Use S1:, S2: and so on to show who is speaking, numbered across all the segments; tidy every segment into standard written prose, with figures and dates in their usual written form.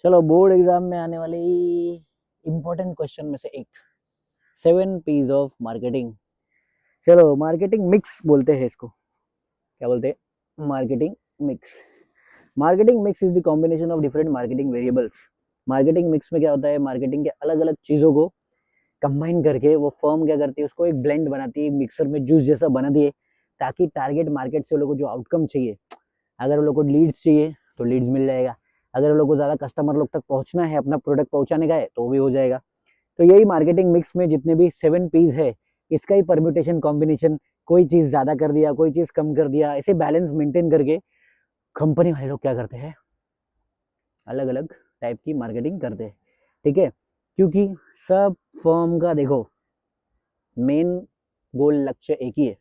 S1: चलो board exam में आने वाली इंपॉर्टेंट क्वेश्चन में से एक, 7 P's ऑफ मार्केटिंग। चलो मार्केटिंग मिक्स बोलते हैं इसको। क्या बोलते हैं? Marketing mix. Marketing mix is the combination of different marketing variables. Marketing mix में क्या होता है? मार्केटिंग के अलग अलग चीजों को कंबाइन करके वो फर्म क्या करती है, उसको एक ब्लेंड बनाती है, मिक्सर में जूस जैसा बना दिए, ताकि टारगेट मार्केट से वो लोग को जो आउटकम चाहिए, अगर वो लोग को लीड्स चाहिए तो लीड्स मिल जाएगा, अगर वो लोग को ज़्यादा कस्टमर लोग तक पहुंचना है, अपना प्रोडक्ट पहुंचाने का है, तो वो भी हो जाएगा। तो यही मार्केटिंग मिक्स में जितने भी 7 P's है, इसका ही परम्यूटेशन कॉम्बिनेशन, कोई चीज़ ज़्यादा कर दिया, कोई चीज़ कम कर दिया, ऐसे बैलेंस मेंटेन करके कंपनी वाले लोग क्या करते हैं, अलग अलग टाइप की मार्केटिंग करते हैं। ठीक है, क्योंकि सब फर्म का देखो मेन गोल, लक्ष्य एक ही है,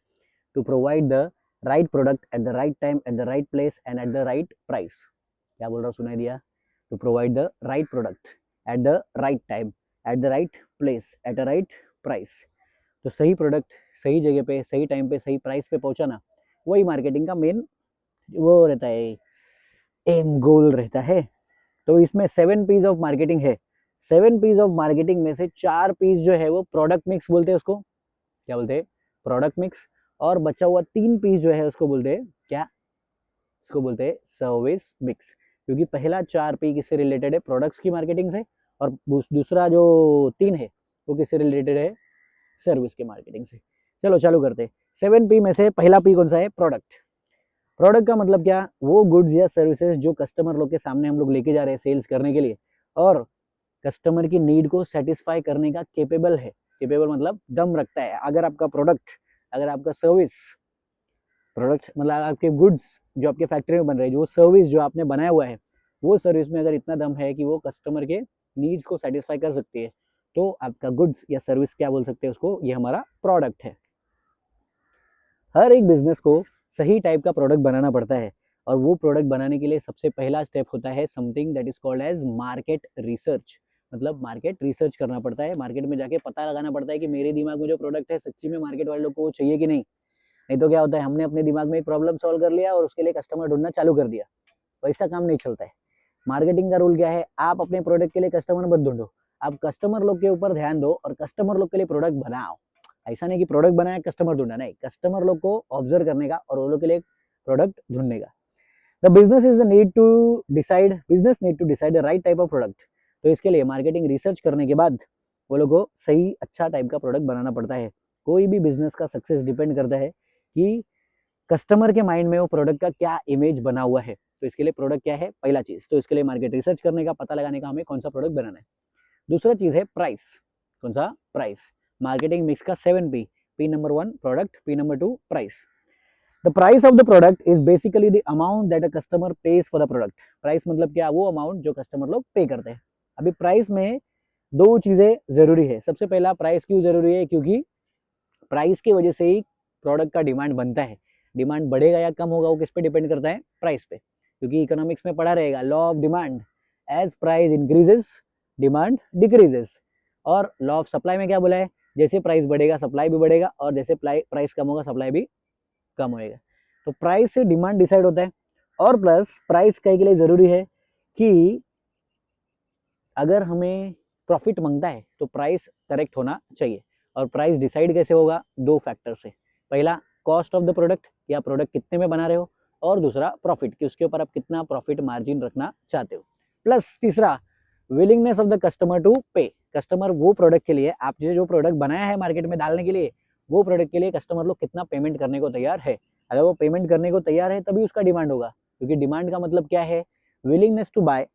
S1: to provide the right product at the right time at the right place and at the right price. क्या बोल रहा हूँ, सुनाई दिया? To provide the right product at the right time at the right place at the right price. तो सही product सही जगह पे सही टाइम पे सही प्राइस पे पहुंचाना, वही मार्केटिंग का मेन वो रहता है, एम गोल रहता है। तो इसमें 7 P's ऑफ मार्केटिंग है। 7 P's ऑफ मार्केटिंग में से 4 P's जो है वो प्रोडक्ट मिक्स बोलते हैं उसको। क्या बोलते हैं? Product mix. और बचा हुआ 3 P's जो है उसको बोलते हैं क्या? इसको बोलते हैं सर्विस मिक्स। क्योंकि पहला 4 P किससे रिलेटेड है? प्रोडक्ट्स की मार्केटिंग से, और दूसरा जो 3 है वो किससे रिलेटेड है? सर्विस के मार्केटिंग से। चलो चालू करते हैं। 7 P में से पहला P कौन सा है? प्रोडक्ट। प्रोडक्ट का मतलब क्या? वो गुड्स या सर्विसेज जो कस्टमर लोग के सामने हम लोग लेके जा रहे हैं सेल्स करने के लिए, और कस्टमर की नीड को सेटिस्फाई करने का केपेबल है। केपेबल मतलब दम रखता है। अगर आपका प्रोडक्ट, अगर आपका सर्विस, प्रोडक्ट मतलब आपके गुड्स जो आपके फैक्ट्री में बन रहे हैं, जो सर्विस जो आपने बनाया हुआ है, वो सर्विस में अगर इतना दम है कि वो कस्टमर के नीड्स को सेटिस्फाई कर सकती है, तो आपका गुड्स या सर्विस क्या बोल सकते हैं उसको? ये हमारा प्रोडक्ट है। हर एक बिजनेस को सही टाइप का प्रोडक्ट बनाना पड़ता है, और वो प्रोडक्ट बनाने के लिए सबसे पहला स्टेप होता है something that is called as market research. मतलब मार्केट रिसर्च करना पड़ता है, मार्केट में जाके पता लगाना पड़ता है कि मेरे दिमाग में जो प्रोडक्ट है सच्ची में मार्केट वाले लोग को वो चाहिए कि नहीं। नहीं तो क्या होता है, हमने अपने दिमाग में एक प्रॉब्लम सॉल्व कर लिया और उसके लिए कस्टमर ढूंढना चालू कर दिया। वैसा काम नहीं चलता है। मार्केटिंग का रूल क्या है? आप अपने प्रोडक्ट के लिए कस्टमर मत ढूंढो, आप कस्टमर लोग के ऊपर ध्यान दो और कस्टमर लोग के लिए प्रोडक्ट बनाओ। ऐसा नहीं कि प्रोडक्ट बनाया कस्टमर ढूंढा, नहीं, कस्टमर लोग को ऑब्जर्व करने का और वो लोग के लिए प्रोडक्ट ढूंढने का। The business is the need to decide, business need to decide the right type of product. तो इसके लिए मार्केटिंग रिसर्च करने के बाद वो लोग को सही अच्छा टाइप का प्रोडक्ट बनाना पड़ता है। कोई भी बिजनेस का सक्सेस डिपेंड करता है कि कस्टमर के माइंड में वो प्रोडक्ट का क्या इमेज बना हुआ है। तो इसके लिए प्रोडक्ट क्या है? पहला चीज, तो इसके लिए मार्केट रिसर्च करने का, पता लगाने का हमें कौन सा प्रोडक्ट बनाना है। दूसरा चीज है प्राइस। कौन सा? प्राइस। मार्केटिंग मिक्स का 7 P। P number 1 product, P number 2 price. The price of the product is basically the amount that a customer page for the product. Price मतलब क्या? वो अमाउंट जो कस्टमर लोग पे करते हैं। अभी प्राइस में दो चीजें जरूरी है। सबसे पहला, प्राइस क्यों जरूरी है? क्योंकि प्राइस की वजह से ही प्रोडक्ट का डिमांड बनता है। डिमांड बढ़ेगा या कम होगा वो किस पे डिपेंड करता है? प्राइस पे। क्योंकि इकोनॉमिक्स में पढ़ा रहेगा law of demand, as price increases demand decreases. और लॉ ऑफ सप्लाई में क्या बोला है? जैसे प्राइस बढ़ेगा सप्लाई भी बढ़ेगा, और जैसे प्राइस कम होगा सप्लाई भी कम होएगा। तो प्राइस से डिमांड डिसाइड होता है। और प्लस प्राइस कई के लिए जरूरी है कि अगर हमें प्रॉफिट मांगता है तो प्राइस करेक्ट होना चाहिए। और प्राइस डिसाइड कैसे होगा? दो फैक्टर से। पहला, कॉस्ट ऑफ द प्रोडक्ट, या प्रोडक्ट कितने में बना रहे हो, और दूसरा प्रॉफिट, कि उसके ऊपर आप कितना प्रॉफिट मार्जिन रखना चाहते हो। प्लस तीसरा, willingness of the customer to pay. Customer वो प्रोडक्ट के लिए, आपने जो प्रोडक्ट बनाया है मार्केट में डालने के लिए, वो प्रोडक्ट के लिए कस्टमर लोग कितना पेमेंट करने को तैयार है। अगर वो पेमेंट करने को तैयार है तभी उसका डिमांड होगा। क्योंकि डिमांड का मतलब क्या है? Willingness to buy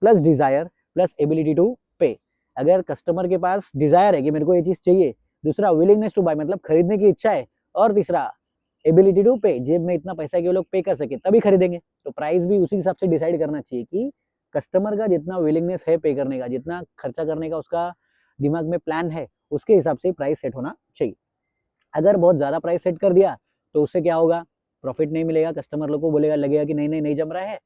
S1: plus desire plus ability to pay. अगर कस्टमर के पास डिजायर है कि मेरे को ये चीज चाहिए, दूसरा विलिंगनेस टू बाय मतलब खरीदने की इच्छा है, और तीसरा एबिलिटी टू पे, जेब में इतना पैसा कि वो लोग पे कर सके तभी खरीदेंगे। तो प्राइस भी उसी हिसाब से डिसाइड करना चाहिए कि कस्टमर का जितना विलिंगनेस है पे करने का, जितना खर्चा करने का उसका दिमाग में प्लान है, उसके हिसाब से प्राइस सेट होना चाहिए। अगर बहुत ज्यादा प्राइस सेट कर दिया तो उससे क्या होगा? प्रॉफिट नहीं मिलेगा, कस्टमर लोग को बोलेगा, लगेगा कि नहीं नहीं नहीं जम रहा है,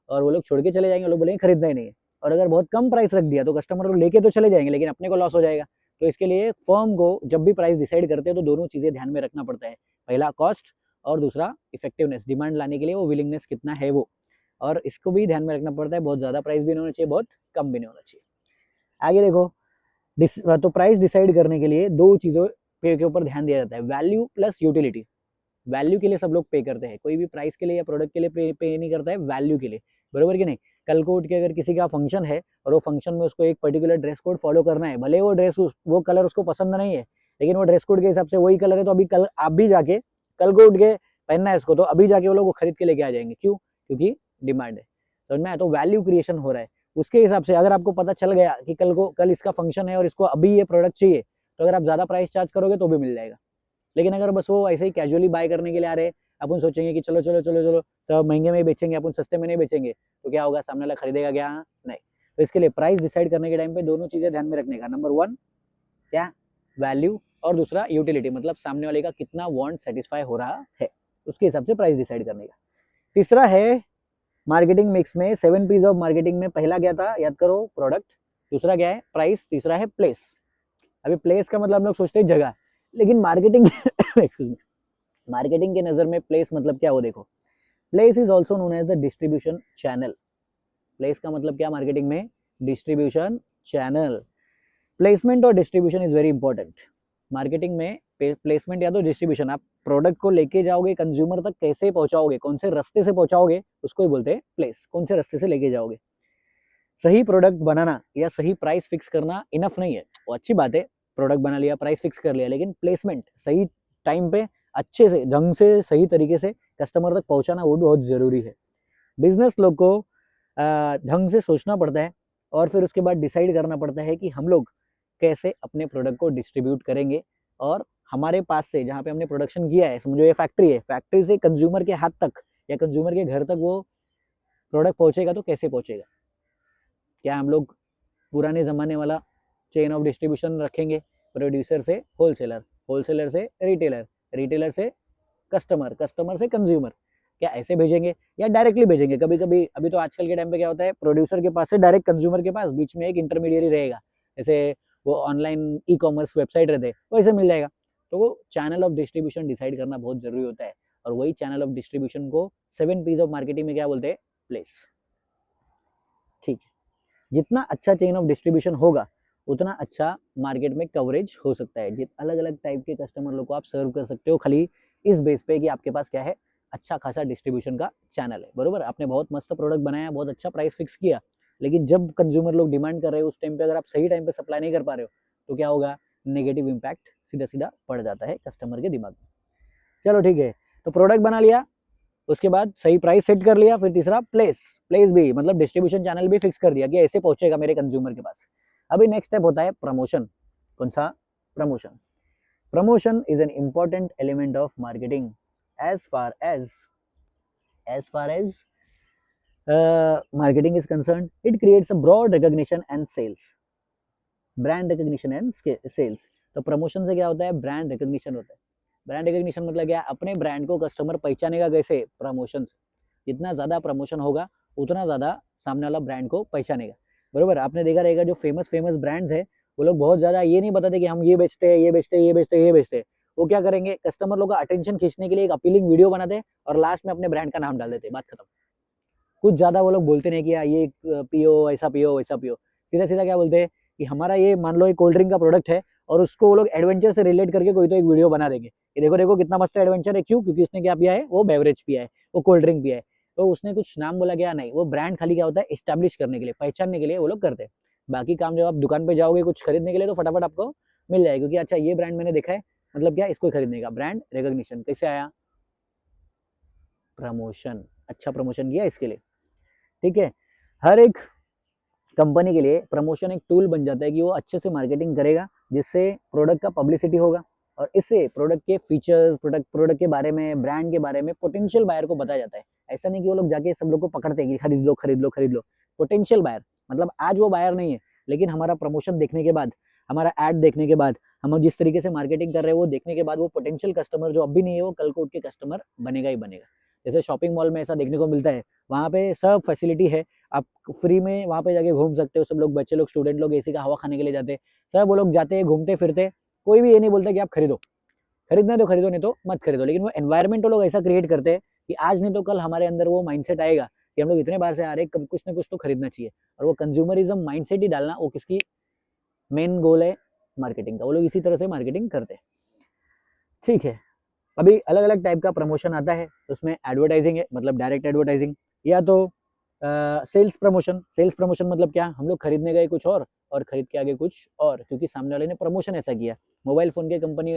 S1: और वो लोग छोड़ के चले जाएंगे, वो लोग बोलेंगे खरीदना ही नहीं है। और अगर बहुत कम प्राइस रख दिया तो कस्टमर लोग लेके तो चले जाएंगे लेकिन अपने को लॉस हो जाएगा। तो इसके लिए फर्म को जब भी प्राइस डिसाइड करते हैं तो दोनों चीजें ध्यान में रखना पड़ता है। पहला कॉस्ट, और दूसरा इफेक्टिवनेस, डिमांड लाने के लिए वो विलिंगनेस कितना है वो। और इसको भी ध्यान में रखना पड़ता है, बहुत ज़्यादा प्राइस भी नहीं होना चाहिए, बहुत कम भी नहीं होना चाहिए। आगे देखो, तो प्राइस डिसाइड करने के लिए दो चीज़ों के ऊपर ध्यान दिया जाता है, वैल्यू प्लस यूटिलिटी। वैल्यू के लिए सब लोग पे करते हैं, कोई भी प्राइस के लिए या प्रोडक्ट के लिए पे नहीं करता है, वैल्यू के लिए, बरोबर कि नहीं। कल को उठ के अगर किसी का फंक्शन है और वो फंक्शन में उसको एक पर्टिकुलर ड्रेस कोड फॉलो करना है, भले वो कलर उसको पसंद नहीं है, लेकिन वो ड्रेस कोड के हिसाब से वही कलर है, तो अभी कल आप भी जाके कल को उठ के पहनना है इसको, तो अभी जाके वो लोग खरीद के लेके आ जाएंगे। क्यों? क्योंकि डिमांड है, समझ में आया? तो वैल्यू क्रिएशन हो रहा है। उसके हिसाब से अगर आपको पता चल गया कि कल इसका फंक्शन है और इसको अभी ये प्रोडक्ट चाहिए, तो अगर आप ज्यादा प्राइस चार्ज करोगे तो भी मिल जाएगा। लेकिन अगर बस वो ऐसे ही कैजुअली बाय करने के लिए आ रहे, अपन सोचेंगे कि चलो चलो चलो चलो सब महंगे में ही बेचेंगे, अपन सस्ते में नहीं बेचेंगे, तो क्या होगा? सामने वाला खरीदेगा क्या? नहीं। तो इसके लिए प्राइस डिसाइड करने के टाइम पे दोनों चीजें ध्यान में रखने का, नंबर 1 क्या? वैल्यू, और दूसरा यूटिलिटी, मतलब सामने वाले का कितना वांट सेटिस्फाई हो रहा है, उसके हिसाब से प्राइस डिसाइड करने का। तीसरा है मार्केटिंग मिक्स में 7 पीस ऑफ मार्केटिंग में, पहला क्या था याद करो? प्रोडक्ट। दूसरा क्या है? प्राइस। तीसरा है प्लेस। अभी प्लेस का मतलब हम लोग सोचते हैं जगह, लेकिन मार्केटिंग एक्सक्यूज मी, मार्केटिंग के नजर में प्लेस मतलब क्या हो? देखो, place is also known as the distribution channel. Place का मतलब क्या मार्केटिंग में? Distribution channel. प्लेसमेंट और distribution is very important marketing में। प्लेसमेंट या तो डिस्ट्रीब्यूशन, आप प्रोडक्ट को लेके जाओगे कंज्यूमर तक, कैसे पहुंचाओगे, कौन से रास्ते से पहुंचाओगे, उसको ही बोलते हैं प्लेस। कौन से रास्ते से लेके जाओगे। सही प्रोडक्ट बनाना या सही प्राइस फिक्स करना इनफ नहीं है, वो अच्छी बात है, प्रोडक्ट बना लिया, प्राइस फिक्स कर लिया, लेकिन प्लेसमेंट सही टाइम पे अच्छे से ढंग से सही तरीके से कस्टमर तक पहुंचाना वो भी बहुत जरूरी है। बिजनेस लोग को ढंग से सोचना पड़ता है और फिर उसके बाद डिसाइड करना पड़ता है कि हम लोग कैसे अपने प्रोडक्ट को डिस्ट्रीब्यूट करेंगे, और हमारे पास से जहाँ पे हमने प्रोडक्शन किया है, समझो ये फैक्ट्री है, फैक्ट्री से कंज्यूमर के हाथ तक या कंज्यूमर के घर तक वो प्रोडक्ट पहुंचेगा तो कैसे पहुंचेगा। क्या हम लोग पुराने ज़माने वाला चेन ऑफ डिस्ट्रीब्यूशन रखेंगे, प्रोड्यूसर से होलसेलर, होलसेलर से रिटेलर, रिटेलर से कस्टमर, कस्टमर से कंज्यूमर, क्या ऐसे भेजेंगे या डायरेक्टली भेजेंगे? कभी कभी अभी तो आजकल के टाइम पे क्या होता है, प्रोड्यूसर के पास से डायरेक्ट कंज्यूमर के पास, बीच में एक इंटरमीडिएरी रहेगा, जैसे वो ऑनलाइन ई कॉमर्स वेबसाइट रहते हैं वैसे मिल जाएगा। तो वो चैनल ऑफ डिस्ट्रीब्यूशन डिसाइड करना बहुत जरूरी होता है, और वही चैनल ऑफ डिस्ट्रीब्यूशन को 7 पीस ऑफ मार्केटिंग में क्या बोलते हैं? प्लेस। ठीक है, जितना अच्छा चेन ऑफ डिस्ट्रीब्यूशन होगा उतना अच्छा मार्केट में कवरेज हो सकता है, जित अलग अलग टाइप के कस्टमर लोग को आप सर्व कर सकते हो, खाली इस बेस पे कि आपके पास क्या है? अच्छा खासा डिस्ट्रीब्यूशन का चैनल है, बरोबर। आपने बहुत मस्त प्रोडक्ट बनाया, बहुत अच्छा प्राइस फिक्स किया, लेकिन जब कंज्यूमर लोग डिमांड कर रहे हो उस टाइम पे अगर आप सही टाइम पे सप्लाई नहीं कर पा रहे हो, तो क्या होगा? नेगेटिव इम्पैक्ट सीधा सीधा पड़ जाता है कस्टमर के दिमाग में। चलो ठीक है, तो प्रोडक्ट बना लिया, उसके बाद सही प्राइस सेट कर लिया, फिर तीसरा प्लेस, प्लेस भी मतलब डिस्ट्रीब्यूशन चैनल भी फिक्स कर दिया कि ऐसे पहुंचेगा मेरे कंज्यूमर के पास। अभी नेक्स्ट स्टेप होता है प्रमोशन। कौन सा? Promotion. Promotion is an important element of marketing as far as marketing is concerned. It creates a broad recognition and sales, brand recognition and sales. तो प्रमोशन से क्या होता है? ब्रांड रिकग्निशन होता है। ब्रांड रिकग्निशन मतलब क्या? अपने ब्रांड को कस्टमर पहचानेगा कैसे? प्रमोशन से। जितना ज्यादा प्रमोशन होगा उतना ज्यादा सामने वाला ब्रांड को पहचानेगा, बरोबर। आपने देखा रहेगा जो फेमस फेमस ब्रांड्स है, वो लोग बहुत ज्यादा ये नहीं बताते कि हम ये बेचते हैं, ये बेचते हैं, ये बेचते हैं, ये बेचते हैं। वो क्या करेंगे? कस्टमर लोग का अटेंशन खींचने के लिए एक अपीलिंग वीडियो बनाते हैं और लास्ट में अपने ब्रांड का नाम डाल देते हैं, बात खत्म। कुछ ज्यादा वो लोग बोलते नहीं कि ये पियो, ऐसा पियो, वैसा पियो। सीधा सीधा क्या बोलते हैं कि हमारा ये मान लो एक कोल्ड ड्रिंक का प्रोडक्ट है, और उसको वो लोग एडवेंचर से रिलेट करके कोई तो एक वीडियो बना देंगे कि देखो देखो कितना मस्त एडवेंचर है। क्यों? क्योंकि उसने क्या पिया है? वो बेवरेज पिया है, वो कोल्ड ड्रिंक पिया है। तो उसने कुछ नाम बोला गया नहीं, वो ब्रांड खाली क्या होता है? एस्टैब्लिश करने के लिए, पहचानने के लिए वो लोग करते हैं। बाकी काम जब आप दुकान पे जाओगे कुछ खरीदने के लिए तो फटाफट आपको मिल जाएगा, क्योंकि अच्छा ये ब्रांड मैंने देखा है, मतलब क्या? इसको खरीदने का। ब्रांड रिकॉग्निशन कैसे आया? प्रमोशन, अच्छा प्रमोशन किया इसके लिए, ठीक है। हर एक कंपनी के लिए प्रमोशन एक टूल बन जाता है कि वो अच्छे से मार्केटिंग करेगा, जिससे प्रोडक्ट का पब्लिसिटी होगा, और इससे प्रोडक्ट के फीचर्स, प्रोडक्ट के बारे में, ब्रांड के बारे में पोटेंशियल बायर को बताया जाता है। ऐसा नहीं कि वो लोग जाके सब लोग को पकड़ते हैं कि खरीद लो खरीद लो खरीद लो। पोटेंशियल बायर मतलब आज वो बायर नहीं है, लेकिन हमारा प्रमोशन देखने के बाद, हमारा एड देखने के बाद, हम जिस तरीके से मार्केटिंग कर रहे हैं वो देखने के बाद, वो पोटेंशियल कस्टमर जो अब भी नहीं है वो कल को उठ के कस्टमर बनेगा ही बनेगा। जैसे शॉपिंग मॉल में ऐसा देखने को मिलता है, वहाँ पे सब फैसिलिटी है, आप फ्री में वहाँ पे जाके घूम सकते हो। सब लोग, बच्चे लोग, स्टूडेंट लोग एसी का हवा खाने के लिए जाते हैं, सब वो लोग जाते हैं, घूमते फिरते। कोई भी ये नहीं बोलता कि आप खरीदो, खरीदना है तो खरीदो, नहीं तो मत खरीदो। लेकिन वो एनवायरमेंट वो लोग ऐसा क्रिएट करते हैं कि आज नहीं तो कल हमारे अंदर वो माइंडसेट आएगा कि हम लोग इतने बार से आ रहे हैं, कभी कुछ ना कुछ तो खरीदना चाहिए, और वो कंज्यूमरिज्म माइंडसेट ही डालना वो किसकी मेन गोल है, मार्केटिंग का। वो लोग इसी तरह से मार्केटिंग करते हैं, ठीक है। अभी अलग अलग टाइप का प्रमोशन आता है, उसमें एडवर्टाइजिंग है, मतलब डायरेक्ट एडवर्टाइजिंग, या तो सेल्स प्रमोशन। सेल्स प्रमोशन मतलब क्या, हम लोग खरीदने गए कुछ और खरीद के आगे कुछ और, क्योंकि सामने वाले ने प्रमोशन ऐसा किया। मोबाइल फोन के कंपनी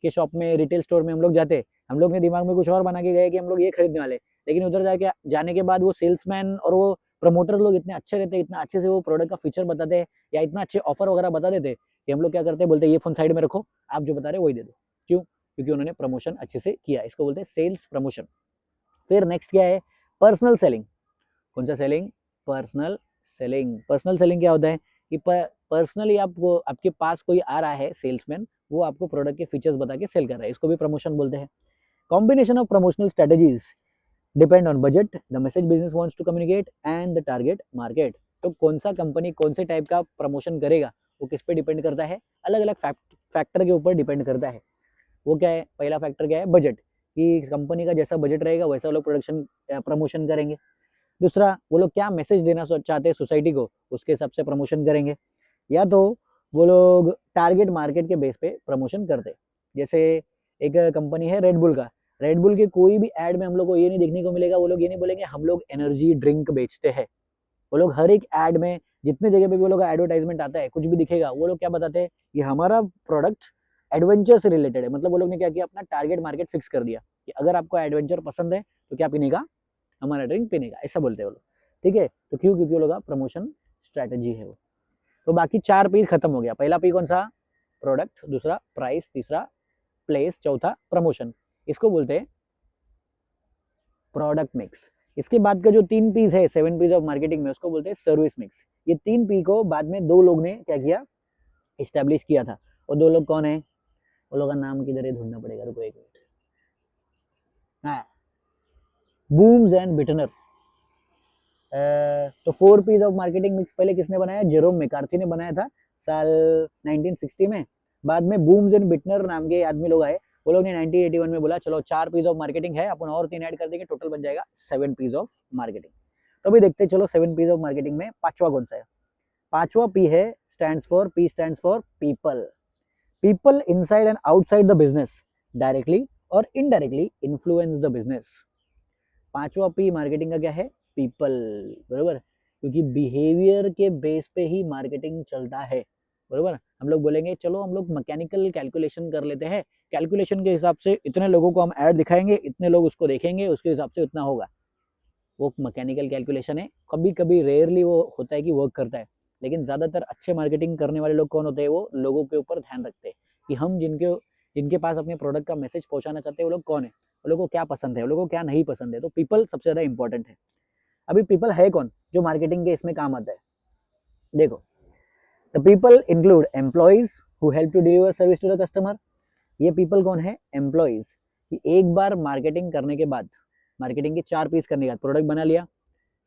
S1: के शॉप में, रिटेल स्टोर में हम लोग जाते, हम लोग ने दिमाग में कुछ और बना के गए कि हम लोग ये खरीदने वाले, लेकिन उधर जाने के बाद वो सेल्समैन और वो प्रमोटर लोग इतने अच्छे रहते, इतना अच्छे से वो प्रोडक्ट का फीचर बताते हैं, या इतना अच्छे ऑफर वगैरह बता देते कि हम लोग क्या करते हैं, बोलते ये फोन साइड में रखो, आप जो बता रहे वही दे दो। क्यों? क्योंकि उन्होंने प्रमोशन अच्छे से किया, इसको बोलते हैं सेल्स प्रमोशन। फिर नेक्स्ट क्या है, पर्सनल सेलिंग। कौन सा selling? Personal selling. Personal selling क्या होता है कि पर्सनली आपको, आपके पास कोई आ रहा है सेल्समैन, वो आपको प्रोडक्ट के फीचर्स बता के सेल कर रहा है, इसको भी प्रमोशन बोलते हैं। Combination of promotional strategies depend on budget, the message business wants to communicate and the target market. तो कौन सा कंपनी कौन से टाइप का प्रमोशन करेगा वो किस पे डिपेंड करता है, अलग अलग फैक्टर के ऊपर डिपेंड करता है। वो क्या है, पहला फैक्टर क्या है, बजट, कि कंपनी का जैसा बजट रहेगा वैसा वो लोग प्रोडक्शन प्रमोशन करेंगे। दूसरा, वो लोग क्या मैसेज देना चाहते हैं सोसाइटी को, उसके हिसाब से प्रमोशन करेंगे। या तो वो लोग टारगेट मार्केट के बेस पे प्रमोशन करते, जैसे एक कंपनी है रेडबुल का, रेडबुल के कोई भी एड में हम लोग को ये नहीं देखने को मिलेगा, वो लोग ये नहीं बोलेंगे हम लोग एनर्जी ड्रिंक बेचते हैं। वो लोग हर एक एड में, जितने जगह पे भी वो लोग एडवर्टाइजमेंट आता है, कुछ भी दिखेगा, वो लोग क्या बताते हैं, ये हमारा प्रोडक्ट एडवेंचर से रिलेटेड है। मतलब वो लोग ने क्या किया, अपना टारगेट मार्केट फिक्स कर दिया कि अगर आपको एडवेंचर पसंद है तो क्या पीने का, हमारा ड्रिंक पीने का, ऐसा बोलते हैं वो लोग, ठीक है। तो क्यों? क्योंकि वो लोग का प्रमोशन स्ट्रैटेजी है वो। तो बाकी 4 पी खत्म हो गया। पहला पी कौन सा, प्रोडक्ट, दूसरा प्राइस, तीसरा प्लेस, चौथा प्रमोशन। इसको बोलते हैं प्रोडक्ट मिक्स। इसके बाद का जो 3 पीस है, 7 पीस ऑफ मार्केटिंग में, उसको बोलते हैं सर्विस मिक्स। ये 3 पी को बाद में 2 लोग ने क्या किया, इस्टेब्लिश किया था। और 2 लोग कौन है, वो लोग का नाम किधर है, ढूंढना पड़ेगा, रुको एक मिनट। हाँ, बूम्स एंड बिटनर। तो 4 पीस ऑफ मार्केटिंग मिक्स पहले किसने बनाया, जेरोम मैकार्थी ने बनाया था साल 1960 में। बाद में बूम्स एंड बिटनर नाम के आदमी लोग आए, वो लोग ने 1981 में बोला चलो 4 पीस ऑफ मार्केटिंग है, अपन और 3 ऐड कर देंगे, टोटल बन जाएगा 7 पीस ऑफ मार्केटिंग। तो अभी देखते चलो 7 पीस ऑफ मार्केटिंग में पांचवा कौन सा है। पांचवा पी है, P stands for people. People inside and outside the business directly और इनडायरेक्टली इन्फ्लुएंस द बिजनेस। पांचवा पी मार्केटिंग का क्या है, पीपल, बरोबर। क्योंकि बिहेवियर के बेस पे ही मार्केटिंग चलता है, बरोबर। हम लोग बोलेंगे चलो हम लोग मैकेनिकल कैलकुलेशन कर लेते हैं, कैलकुलेशन के हिसाब से इतने लोगों को हम ऐड दिखाएंगे, इतने लोग उसको देखेंगे, उसके हिसाब से उतना होगा, वो मैकेनिकल कैलकुलेशन है। कभी कभी रेयरली वो होता है कि वर्क करता है, लेकिन ज्यादातर अच्छे मार्केटिंग करने वाले लोग कौन होते हैं, वो लोगों के ऊपर ध्यान रखते हैं कि हम जिनके जिनके पास अपने प्रोडक्ट का मैसेज पहुंचाना चाहते हैं वो लोग कौन है, वो लोगों को क्या पसंद है, वो लोगों को क्या नहीं पसंद है। तो पीपल सबसे ज्यादा इंपॉर्टेंट है। अभी पीपल है कौन जो मार्केटिंग के इसमें काम आता है, देखो, the people include employees who help to deliver service to the customer. ये पीपल कौन है, एम्प्लॉइज, कि एक बार मार्केटिंग करने के बाद, मार्केटिंग के 4 पीस करने के बाद, प्रोडक्ट बना लिया,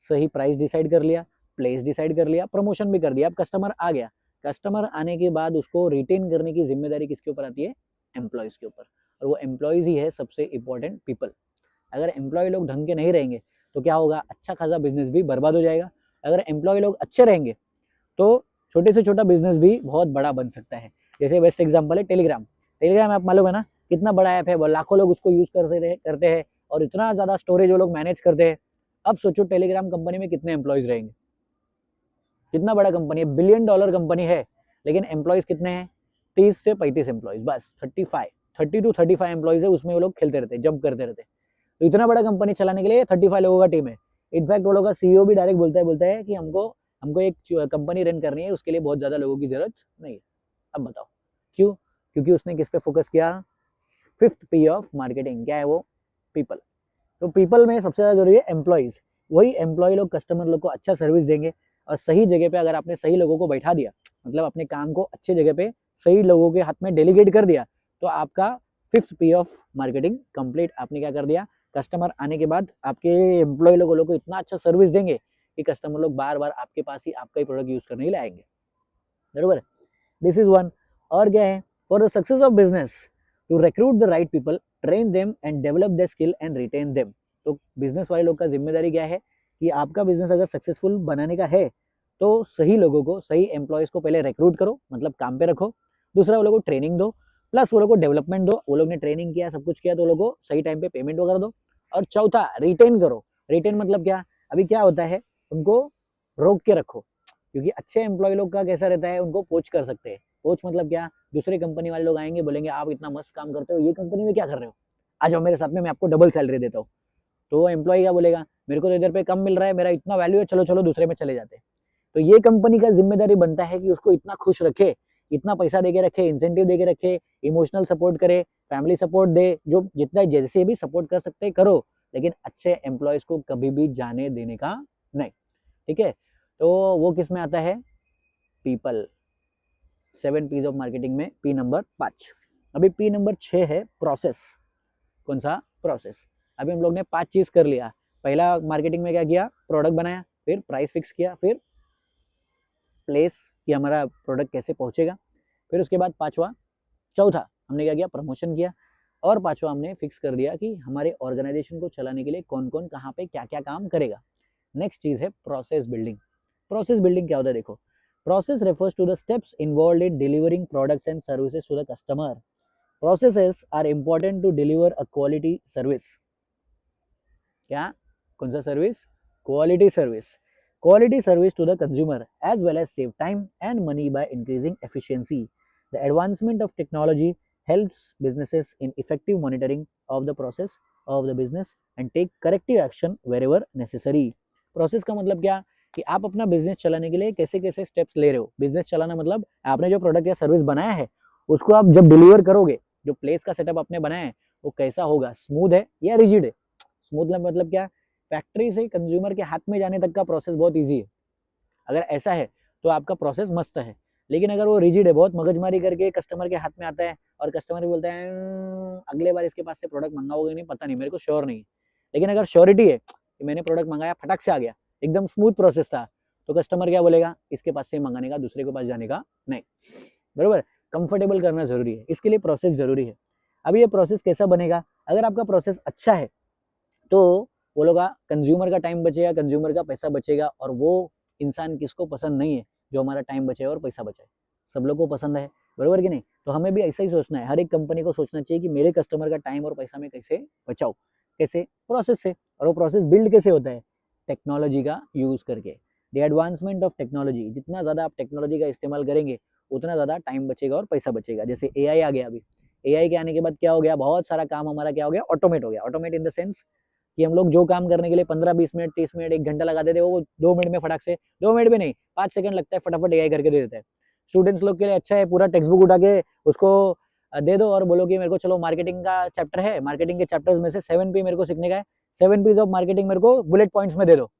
S1: सही प्राइस डिसाइड कर लिया, प्लेस डिसाइड कर लिया, प्रमोशन भी कर दिया, अब कस्टमर आ गया, कस्टमर आने के बाद उसको रिटेन करने की जिम्मेदारी किसके ऊपर आती है, एम्प्लॉयज के ऊपर। और वो एम्प्लॉयज ही है सबसे इंपॉर्टेंट पीपल। अगर एम्प्लॉय लोग ढंग के नहीं रहेंगे तो क्या होगा, अच्छा खासा बिजनेस भी बर्बाद हो जाएगा। अगर एम्प्लॉय लोग अच्छे रहेंगे तो छोटे से छोटा बिजनेस भी बहुत बड़ा बन सकता है। जैसे बेस्ट एग्जांपल है टेलीग्राम। टेलीग्राम ऐप मालूम है ना, कितना बड़ा ऐप है, वो लाखों लोग उसको यूज करते हैं और इतना ज्यादा स्टोरेज वो लोग मैनेज करते हैं। अब सोचो टेलीग्राम कंपनी में कितने एम्प्लॉयज रहेंगे, कितना बड़ा कंपनी है, $1 बिलियन कंपनी है, लेकिन एम्प्लॉयज कितने हैं, 30 से 35 एम्प्लॉयज, बस 30 to 35 एम्प्लॉयज है, उसमें वो लोग खेलते रहते, जंप करते रहते। तो इतना बड़ा कंपनी चलाने के लिए 35 लोगों का टीम है। इनफैक्ट वो लोग का सीईओ भी डायरेक्ट बोलता है कि हमको हमको एक कंपनी रन करनी है, उसके लिए बहुत ज्यादा लोगों की जरूरत नहीं है। अब बताओ क्यों, क्योंकि उसने किस पे फोकस किया, 5th पी ऑफ मार्केटिंग क्या है वो, पीपल। तो पीपल में सबसे ज्यादा जरूरी है एम्प्लॉयज। वही एम्प्लॉय लोग कस्टमर लोग को अच्छा सर्विस देंगे, और सही जगह पे अगर आपने सही लोगों को बैठा दिया, मतलब अपने काम को अच्छे जगह पे सही लोगों के हाथ में डेलीगेट कर दिया, तो आपका 5th P of marketing complete. आपने क्या कर दिया, कस्टमर आने के बाद आपके एम्प्लॉय लोगों को इतना अच्छा सर्विस देंगे कि कस्टमर लोग बार बार आपके पास ही आपका ही प्रोडक्ट यूज करने के लिए आएंगे, बरोबर। This is one. और क्या है, for the success of business to recruit the right people, train them and develop their skill and retain them. तो बिजनेस वाले लोग का जिम्मेदारी क्या है कि आपका बिजनेस अगर सक्सेसफुल बनाने का है तो सही लोगों को, सही एम्प्लॉयज़ को पहले रिक्रूट करो, मतलब काम पे रखो। दूसरा, वो लोगों को ट्रेनिंग दो, प्लस वो लोगों को डेवलपमेंट दो। वो लोग ने ट्रेनिंग किया, सब कुछ किया, तो वो लोगों को सही टाइम पे पेमेंट वगैरह दो। और चौथा, रिटेन करो। रिटेन मतलब क्या? अभी क्या होता है, उनको रोक के रखो, क्योंकि अच्छे एम्प्लॉय लोग का कैसा रहता है, उनको पोच कर सकते हैं। पोच मतलब क्या? दूसरे कंपनी वाले लोग आएंगे, बोलेंगे आप इतना मस्त काम करते हो, ये कंपनी में क्या कर रहे हो, आ जाओ मेरे साथ में, मैं आपको डबल सैलरी देता हूँ। तो वो एम्प्लॉय क्या बोलेगा, मेरे को तो इधर पे कम मिल रहा है, मेरा इतना वैल्यू है, चलो चलो दूसरे में चले जाते हैं। तो ये कंपनी का जिम्मेदारी बनता है कि उसको इतना खुश रखे, इतना पैसा दे के रखे, इंसेंटिव दे के रखे, इमोशनल सपोर्ट करे, फैमिली सपोर्ट दे, जो जितना जैसे भी सपोर्ट कर सकते करो, लेकिन अच्छे एम्प्लॉयज को कभी भी जाने देने का नहीं। ठीक है, तो वो किस में आता है? पीपल। 7 पीस ऑफ मार्केटिंग में पी नंबर 5। अभी पी नंबर 6 है प्रोसेस। कौन सा? प्रोसेस। अभी हम लोग ने 5 चीज कर लिया। पहला मार्केटिंग में क्या किया? प्रोडक्ट बनाया, फिर प्राइस फिक्स किया, फिर प्लेस कि हमारा प्रोडक्ट कैसे पहुंचेगा, फिर उसके बाद चौथा हमने क्या किया? प्रमोशन किया। और पांचवा हमने फिक्स कर दिया कि हमारे ऑर्गेनाइजेशन को चलाने के लिए कौन कौन कहाँ पे क्या क्या काम करेगा। नेक्स्ट चीज है प्रोसेस बिल्डिंग। प्रोसेस बिल्डिंग क्या होता है? देखो, process refers to the steps involved in delivering products and services to the customer. Processes are important to deliver a quality service. क्या? कौन सा service? Quality service. Quality service to the consumer as well as save time and money by increasing efficiency. The advancement of technology helps businesses in effective monitoring of the process of the business and take corrective action wherever necessary. Process का मतलब क्या? कि आप अपना business चलाने के लिए कैसे कैसे स्टेप्स ले रहे हो। बिजनेस चलाना मतलब आपने जो प्रोडक्ट या सर्विस बनाया है, उसको आप जब डिलीवर करोगे, जो प्लेस का सेटअप आपने बनाया है वो कैसा होगा, स्मूथ है या रिजिड है। स्मूथ मतलब क्या? फैक्ट्री से कंज्यूमर के हाथ में जाने तक का प्रोसेस बहुत इजी है। अगर ऐसा है तो आपका प्रोसेस मस्त है। लेकिन अगर वो रिजिड है, बहुत मगजमारी करके कस्टमर के हाथ में आता है और कस्टमर भी बोलता है अगले बार इसके पास से प्रोडक्ट मंगाओगे नहीं, पता नहीं, मेरे को श्योर नहीं। लेकिन अगर श्योरिटी है कि मैंने प्रोडक्ट मंगाया, फटक से आ गया, एकदम स्मूथ प्रोसेस था, तो कस्टमर क्या बोलेगा? इसके पास से मंगाने का, दूसरे के पास जाने का नहीं। बरोबर? कंफर्टेबल करना जरूरी है, इसके लिए प्रोसेस जरूरी है। अब ये प्रोसेस कैसा बनेगा? अगर आपका प्रोसेस अच्छा है तो वो लोग कंज्यूमर का टाइम बचेगा, कंज्यूमर का पैसा बचेगा। और वो इंसान किसको पसंद नहीं है जो हमारा टाइम बचाए और पैसा बचाए? सब लोग को पसंद है, बरोबर कि नहीं? तो हमें भी ऐसा ही सोचना है, हर एक कंपनी को सोचना चाहिए कि मेरे कस्टमर का टाइम और पैसा में कैसे बचाओ। कैसे? प्रोसेस से। और वो प्रोसेस बिल्ड कैसे होता है? टेक्नोलॉजी का यूज करके। द एडवांसमेंट ऑफ टेक्नोलॉजी, जितना ज्यादा आप टेक्नोलॉजी का इस्तेमाल करेंगे उतना ज्यादा टाइम बचेगा और पैसा बचेगा। जैसे एआई आ गया। अभी एआई के आने के बाद क्या हो गया? बहुत सारा काम हमारा क्या हो गया? ऑटोमेट हो गया। ऑटोमेट इन द सेंस कि हम लोग जो काम करने के लिए 15-20 मिनट, 30 मिनट, 1 घंटा लगाते थे, वो 2 मिनट में फटाक से, 2 मिनट भी नहीं, 5 सेकंड लगता है, फटाफट एआई करके दे देता है। स्टूडेंट्स लोग के लिए अच्छा है, पूरा टेक्स्ट बुक उठा के उसको दे दो और बोलो कि मेरे को चलो मार्केटिंग का चैप्टर है, मार्केटिंग के चैप्टर्स में से 7 पी मेरे को सीखने का है, 7 पीस ऑफ मार्केटिंग मेरे को बुलेट पॉइंट्स में दे दो।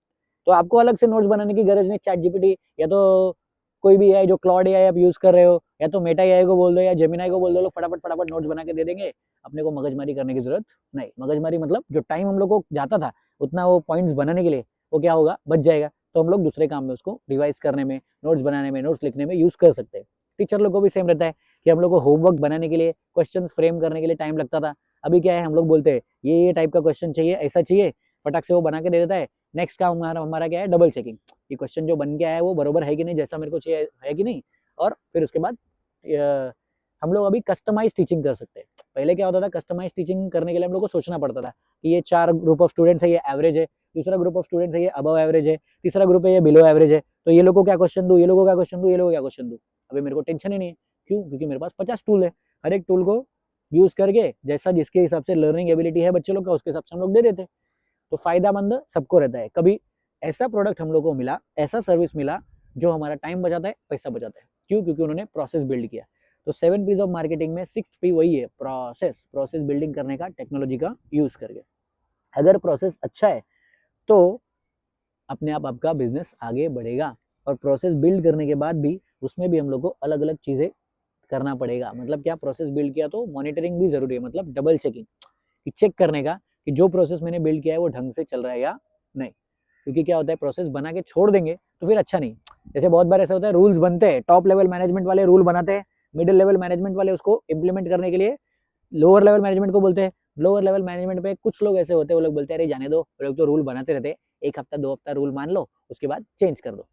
S1: तो आपको अलग से नोट्स बनाने की गरज नहीं। चैट जीपीटी या तो कोई भी एआई, जो क्लाउड एआई आप यूज कर रहे हो, या तो मेटा एआई को बोल दो या जेमिनाई को बोल दो, फटाफट फटाफट नोट्स बना के दे देंगे। अपने को मगजमारी करने की जरूरत नहीं। मगजमारी मतलब जो टाइम हम लोग को जाता था उतना वो पॉइंट्स बनाने के लिए, वो क्या होगा? बच जाएगा। तो हम लोग दूसरे काम में उसको रिवाइज करने में, नोट्स बनाने में, नोट्स लिखने में यूज कर सकते हैं। टीचर लोग को भी सेम रहता है कि हम लोग को होमवर्क बनाने के लिए, क्वेश्चन फ्रेम करने के लिए टाइम लगता था। अभी क्या है, हम लोग बोलते हैं ये टाइप का क्वेश्चन चाहिए, ऐसा चाहिए, फटाक से वो बना के दे देता है। नेक्स्ट काम हमारा क्या है? Double checking. ये क्वेश्चन जो बन के आया है वो बरोबर है कि नहीं, जैसा मेरे को चाहिए है कि नहीं। और फिर उसके बाद हम लोग अभी कस्टमाइज टीचिंग कर सकते हैं। पहले क्या होता था? कस्टमाइज टीचिंग करने के लिए हम लोग को सोचना पड़ता था कि ये 4 ग्रुप ऑफ स्टूडेंट्स है, ये एवरेज है, दूसरा ग्रुप ऑफ स्टूडेंट्स है ये अबव एवरेज है, तीसरा ग्रुप है ये बिलो एवरेज है, तो ये लोग को क्या क्वेश्चन दूं, ये लोग को क्या क्वेश्चन दूं, ये लोग को क्या क्वेश्चन दूं। अभी मेरे को टेंशन ही नहीं है। क्यों? क्योंकि मेरे पास 50 टूल है। हर एक टूल को यूज करके जैसा जिसके हिसाब से लर्निंग एबिलिटी है बच्चे लोग का, उसके हिसाब से हम लोग दे देते। तो फायदामंद सबको रहता है। कभी ऐसा प्रोडक्ट हम लोग को मिला, ऐसा सर्विस मिला जो हमारा टाइम बचाता है, पैसा बचाता है। क्यों? क्योंकि उन्होंने प्रोसेस बिल्ड किया। तो 7 पीस ऑफ मार्केटिंग में 6th पी वही है, प्रोसेस। प्रोसेस बिल्डिंग करने का, टेक्नोलॉजी का यूज करके। अगर प्रोसेस अच्छा है तो अपने आप आपका बिजनेस आगे बढ़ेगा। और प्रोसेस बिल्ड करने के बाद भी उसमें भी हम लोग को अलग अलग चीजें करना पड़ेगा। मतलब क्या? प्रोसेस बिल्ड किया तो मॉनिटरिंग भी जरूरी है, मतलब डबल चेकिंग, कि चेक करने का कि जो प्रोसेस मैंने बिल्ड किया है वो ढंग से चल रहा है या नहीं। क्योंकि क्या होता है, प्रोसेस बना के छोड़ देंगे तो फिर अच्छा नहीं। जैसे बहुत बार ऐसा होता है, रूल्स बनते हैं, टॉप लेवल मैनेजमेंट वाले रूल बनाते हैं, मिडिल लेवल मैनेजमेंट वाले उसको इंप्लीमेंट करने के लिए लोअर लेवल मैनेजमेंट को बोलते हैं। लोअर लेवल मैनेजमेंट पे कुछ लोग ऐसे होते हैं, वो लोग बोलते हैं अरे जाने दो, वो लोग तो रूल बनाते रहते हैं, 1 हफ्ता 2 हफ्ता रूल मान लो, उसके बाद चेंज कर दो।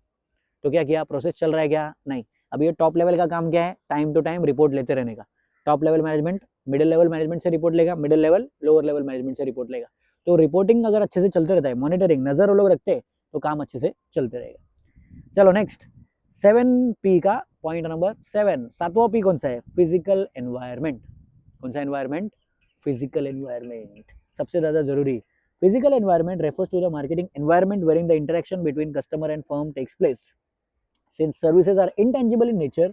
S1: तो क्या किया, प्रोसेस चल रहा है क्या, नहीं। अब ये टॉप लेवल का काम क्या है, टाइम टू टाइम रिपोर्ट लेते रहने का। Top level management middle level management से रिपोर्ट लेगा, middle level lower level management से रिपोर्ट लेगा। तो रिपोर्टिंग अगर अच्छे से चलते रहता है, मॉनिटरिंग नजर वो लोग रखते हैं, तो काम अच्छे से चलते रहेगा। चलो नेक्स्ट 7P का पॉइंट नंबर 7, 7वां पी कौन सा है, फिजिकल एनवायरमेंट। कौन सा एनवायरमेंट, फिजिकल एनवायरमेंट, सबसे ज्यादा जरूरी। Physical environment refers to the marketing environment wherein the interaction between customer and firm takes place. Since services are intangible in nature,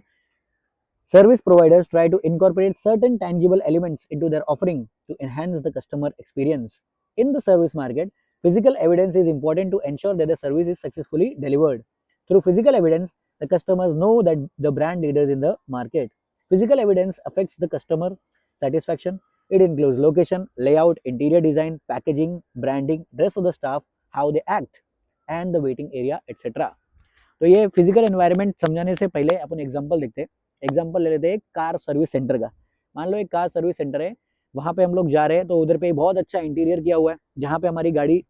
S1: service providers try to incorporate certain tangible elements into their offering to enhance the customer experience. In the service market, physical evidence is important to ensure that the service is successfully delivered. Through physical evidence, the customers know that the brand leaders in the market. Physical evidence affects the customer satisfaction. It includes location, layout, interior design, packaging, branding, dress of the staff, how they act, and the waiting area, etc. तो ये physical environment समझाने से पहले अपन example देखते हैं। Example ले लेते हैं कार सर्विस सेंटर का। मान लो एक कार सर्विस सेंटर है, वहां पे हम लोग जा रहे हैं, तो उधर पे बहुत अच्छा इंटीरियर किया हुआ है, जहाँ पे हमारी गाड़ी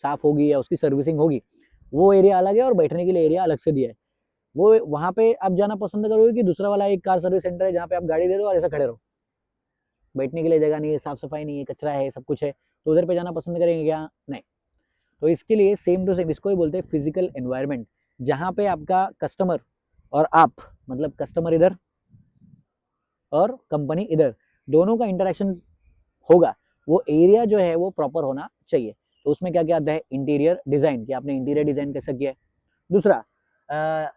S1: साफ होगी या उसकी सर्विसिंग होगी, वो एरिया अलग है और बैठने के लिए एरिया अलग से दिया है। वो वहां पे आप जाना पसंद करोगे कि दूसरा वाला एक कार सर्विस सेंटर है जहाँ पे आप गाड़ी दे दो और ऐसा खड़े रहो, बैठने के लिए जगह नहीं है, साफ सफाई नहीं है, कचरा है, सब कुछ है, तो उधर पे जाना पसंद करेंगे क्या, नहीं। तो इसके लिए सेम टू सेम इसको ही बोलते हैं फिजिकल एनवायरनमेंट, जहां पे आपका कस्टमर और आप, मतलब कस्टमर इधर और कंपनी इधर, दोनों का इंटरेक्शन होगा, वो एरिया जो है वो प्रॉपर होना चाहिए। तो उसमें क्या क्या आता है, इंटीरियर डिजाइन, कि आपने इंटीरियर डिजाइन कैसा किया है। दूसरा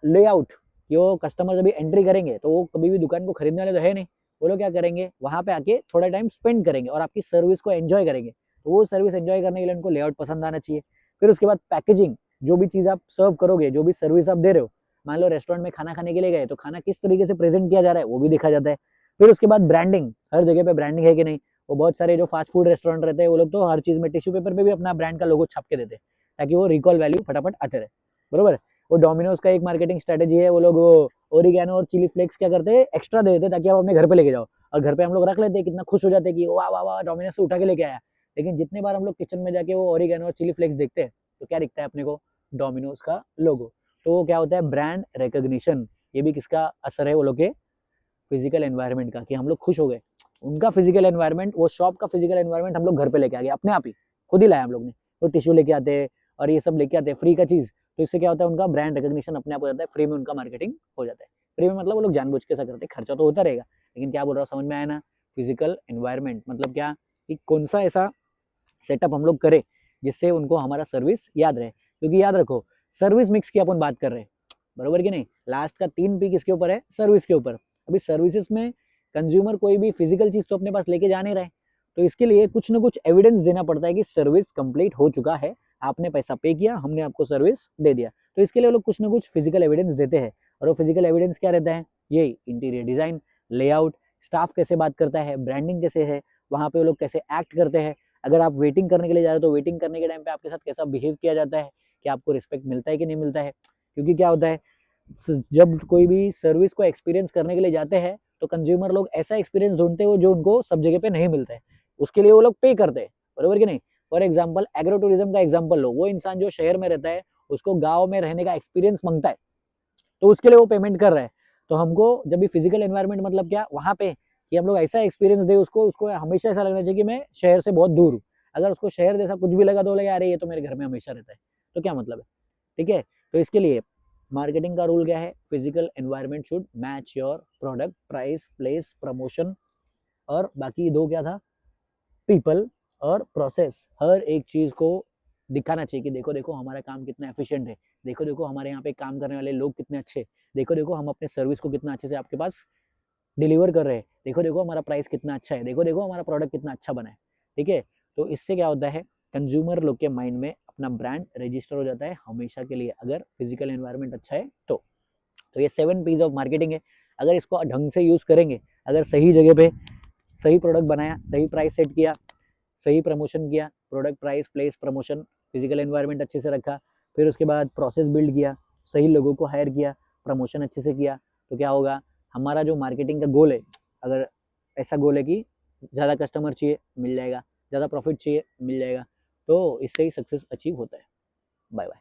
S1: लेआउट, कि वो कस्टमर जब भी एंट्री करेंगे तो वो कभी भी दुकान को खरीदने वाले तो है नहीं, वो लोग क्या करेंगे, वहां पे आके थोड़ा टाइम स्पेंड करेंगे और आपकी सर्विस को एंजॉय करेंगे। तो वो सर्विस एंजॉय करने के लिए उनको लेआउट पसंद आना चाहिए। फिर उसके बाद पैकेजिंग, जो भी चीज आप सर्व करोगे, जो भी सर्विस आप दे रहे हो, मान लो रेस्टोरेंट में खाना खाने के लिए गए तो खाना किस तरीके से प्रेजेंट किया जा रहा है वो भी देखा जाता है। फिर उसके बाद ब्रांडिंग, हर जगह पे ब्रांडिंग है कि नहीं। वो बहुत सारे जो फास्ट फूड रेस्टोरेंट रहते हैं वो लोग तो हर चीज में टिश्यू पेपर पे भी अपना ब्रांड का लोगो छाप के देते हैं, ताकि वो रिकॉल वैल्यू फटाफट आते रहे, बरोबर। वो डोमिनोज का एक मार्केटिंग स्ट्रेटेजी है, वो लोग ओरिगैनो और चिली फ्लेक्स क्या करते हैं, एक्स्ट्रा दे देते हैं ताकि आप अपने घर पे लेके जाओ, और घर पे हम लोग रख लेते हैं, कितना खुश हो जाते हैं कि वाह वाह वाह डोमिनोज से उठा के लेके आया। लेकिन जितने बार हम लोग किचन में जाके वो ओरिगैनो और चिली फ्लेक्स देखते हैं, तो क्या दिखता है अपने को, डोमिनोज का लोगो। तो वो क्या होता है, ब्रांड रिकॉग्निशन। ये भी किसका असर है, वो लोग के फिजिकल एनवायरनमेंट का, कि हम लोग खुश हो गए। उनका फिजिकल एनवायरनमेंट, वो शॉप का फिजिकल एनवायरनमेंट हम लोग घर पे लेके आ गए अपने आप ही, खुद ही लाया हम लोग ने। तो टिश्यू लेके आते हैं और ये सब लेके आते हैं फ्री का चीज, तो इससे क्या होता है, उनका ब्रांड रिकॉग्निशन अपने आप हो जाता है, फ्री में उनका मार्केटिंग हो जाता है। फ्री में मतलब वो लोग जानबूझ के ऐसा करते हैं, खर्चा तो होता रहेगा, लेकिन क्या बोल रहा हूँ समझ में आया ना। फिजिकल एनवायरनमेंट मतलब क्या, कि कौन सा ऐसा सेटअप हम लोग करें जिससे उनको हमारा सर्विस याद रहे। क्योंकि याद रखो, सर्विस मिक्स की अपन बात कर रहे हैं, बरोबर कि नहीं। लास्ट का 3P किसके ऊपर है, सर्विस के ऊपर। अभी सर्विसेज में कंज्यूमर कोई भी फिजिकल चीज तो अपने पास लेके जा नहीं रहे, तो इसके लिए कुछ ना कुछ एविडेंस देना पड़ता है कि सर्विस कंप्लीट हो चुका है, आपने पैसा पे किया, हमने आपको सर्विस दे दिया। तो इसके लिए वो लोग कुछ ना कुछ फिजिकल एविडेंस देते हैं। और वो फिजिकल एविडेंस क्या रहता है, यही इंटीरियर डिजाइन, लेआउट, स्टाफ कैसे बात करता है, ब्रांडिंग कैसे है, वहां पे वो लोग कैसे एक्ट करते हैं। अगर आप वेटिंग करने के लिए जा रहे हो तो वेटिंग करने के टाइम पे आपके साथ कैसा बिहेव किया जाता है, कि आपको रिस्पेक्ट मिलता है कि नहीं मिलता है। क्योंकि क्या होता है, जब कोई भी सर्विस को एक्सपीरियंस करने के लिए जाते हैं, तो कंज्यूमर लोग ऐसा एक्सपीरियंस ढूंढते हैं जो उनको सब जगह पे नहीं मिलता है, उसके लिए वो लोग पे करते हैं, बरोबर कि नहीं। फॉर एग्जाम्पल एग्रो टूरिज्म का एग्जाम्पल लो, वो इंसान जो शहर में रहता है उसको गाँव में रहने का एक्सपीरियंस मांगता है, तो उसके लिए वो पेमेंट कर रहा है। तो हमको जब भी फिजिकल एनवायरनमेंट मतलब क्या, वहां पे कि हम लोग ऐसा एक्सपीरियंस दे उसको, उसको हमेशा ऐसा लगना चाहिए कि मैं शहर से बहुत दूर हूँ। अगर उसको शहर जैसा कुछ भी लगा तो लगा अरे ये तो मेरे घर में हमेशा रहता है, तो क्या मतलब है, ठीक है। तो इसके लिए मार्केटिंग का रूल क्या है, physical environment should match your product, price, place, promotion, और बाकी दो क्या था, पीपल और प्रोसेस। हर एक चीज को दिखाना चाहिए कि देखो देखो हमारा काम कितना एफिशिएंट है, देखो देखो हमारे यहाँ पे काम करने वाले लोग कितने अच्छे, देखो देखो हम अपने सर्विस को कितना अच्छे से आपके पास डिलीवर कर रहे हैं, देखो देखो हमारा प्राइस कितना अच्छा है, देखो देखो हमारा प्रोडक्ट कितना अच्छा बना है, ठीक है। तो इससे क्या होता है, कंज्यूमर लोग के माइंड में अपना ब्रांड रजिस्टर हो जाता है हमेशा के लिए, अगर फिजिकल एनवायरनमेंट अच्छा है तो ये 7 P's ऑफ मार्केटिंग है। अगर इसको ढंग से यूज करेंगे, अगर सही जगह पे सही प्रोडक्ट बनाया, सही प्राइस सेट किया, सही प्रमोशन किया, product, price, place, promotion, physical environment अच्छे से रखा, फिर उसके बाद प्रोसेस बिल्ड किया, सही लोगों को हायर किया, प्रमोशन अच्छे से किया, तो क्या होगा, हमारा जो मार्केटिंग का गोल है, अगर ऐसा गोल है कि ज़्यादा कस्टमर चाहिए, मिल जाएगा, ज़्यादा प्रॉफिट चाहिए, मिल जाएगा, तो इससे ही सक्सेस अचीव होता है। Bye bye.